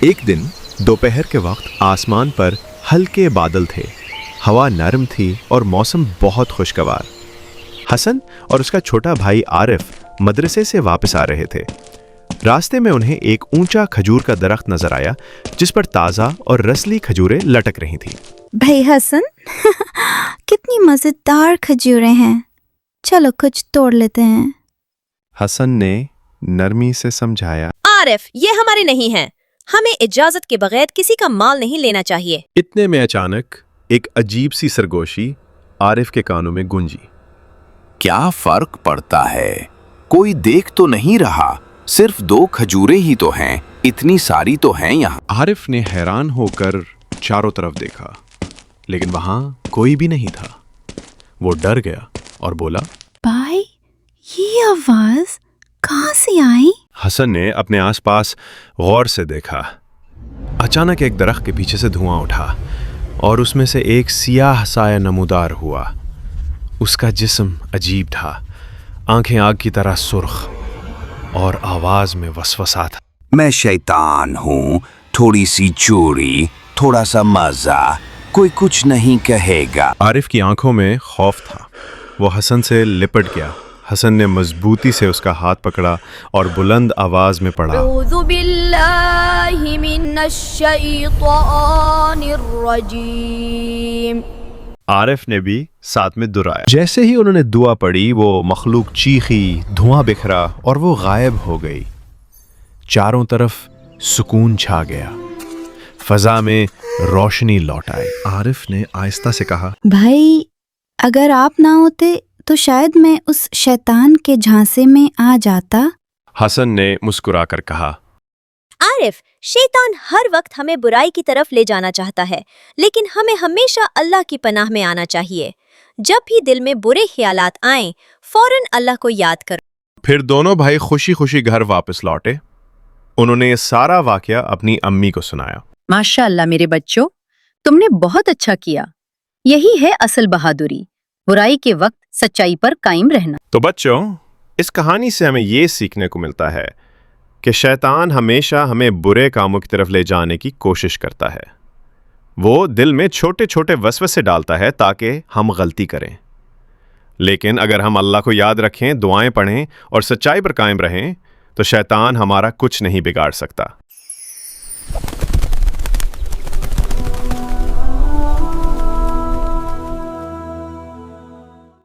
ایک دن دوپہر کے وقت آسمان پر ہلکے بادل تھے، ہوا نرم تھی اور موسم بہت خوشگوار۔ حسن اور اس کا چھوٹا بھائی عارف مدرسے سے واپس آ رہے تھے۔ راستے میں انہیں ایک اونچا کھجور کا درخت نظر آیا جس پر تازہ اور رسلی کھجوریں لٹک رہی تھیں۔ بھائی حسن، کتنی مزیدار کھجوریں ہیں، چلو کچھ توڑ لیتے ہیں۔ حسن نے نرمی سے سمجھایا، عارف، یہ ہمارے نہیں ہیں، ہمیں اجازت کے بغیر کسی کا مال نہیں لینا چاہیے۔ اتنے میں اچانک ایک عجیب سی سرگوشی عارف کے کانوں میں گونجی۔ کیا فرق پڑتا ہے؟ کوئی دیکھ تو نہیں رہا، صرف 2 کھجوریں ہی تو ہیں، اتنی ساری تو ہیں یہاں۔ عارف نے حیران ہو کر چاروں طرف دیکھا، لیکن وہاں کوئی بھی نہیں تھا۔ وہ ڈر گیا اور بولا، بھائی، یہ آواز کہاں سے آئی؟ حسن نے اپنے آس پاس غور سے دیکھا۔ اچانک ایک درخت کے پیچھے سے دھواں اٹھا اور اس میں سے ایک سیاہ سایہ نمودار ہوا۔ اس کا جسم عجیب تھا، آنکھیں آگ کی طرح سرخ اور آواز میں وسوسہ تھا۔ میں شیطان ہوں، تھوڑی سی چوری، تھوڑا سا مزہ، کوئی کچھ نہیں کہے گا۔ عارف کی آنکھوں میں خوف تھا، وہ حسن سے لپٹ گیا۔ حسن نے مضبوطی سے اس کا ہاتھ پکڑا اور بلند آواز میں پڑھا، اعوذ باللہ من الشیطان الرجیم۔ عارف نے بھی ساتھ میں دہرایا۔ جیسے ہی انہوں نے دعا پڑھی، وہ مخلوق چیخی، دھواں بکھرا اور وہ غائب ہو گئی۔ چاروں طرف سکون چھا گیا، فضا میں روشنی لوٹ آئی۔ عارف نے آہستہ سے کہا، بھائی، اگر آپ نہ ہوتے تو شاید میں اس شیطان کے جھانسے میں آ جاتا۔ حسن نے مسکرا کر کہا، عارف، شیطان ہر وقت ہمیں برائی کی طرف لے جانا چاہتا ہے، لیکن ہمیں ہمیشہ اللہ کی پناہ میں آنا چاہیے۔ جب بھی دل میں برے خیالات آئیں، فوراً اللہ کو یاد کرو۔ پھر دونوں بھائی خوشی خوشی گھر واپس لوٹے۔ انہوں نے یہ سارا واقعہ اپنی امی کو سنایا۔ ماشاء اللہ میرے بچوں، تم نے بہت اچھا کیا۔ یہی ہے اصل بہادری، برائی کے وقت سچائی پر قائم رہنا۔ تو بچوں، اس کہانی سے ہمیں یہ سیکھنے کو ملتا ہے کہ شیطان ہمیشہ ہمیں برے کاموں کی طرف لے جانے کی کوشش کرتا ہے۔ وہ دل میں چھوٹے چھوٹے وسوسے ڈالتا ہے تاکہ ہم غلطی کریں، لیکن اگر ہم اللہ کو یاد رکھیں، دعائیں پڑھیں اور سچائی پر قائم رہیں تو شیطان ہمارا کچھ نہیں بگاڑ سکتا۔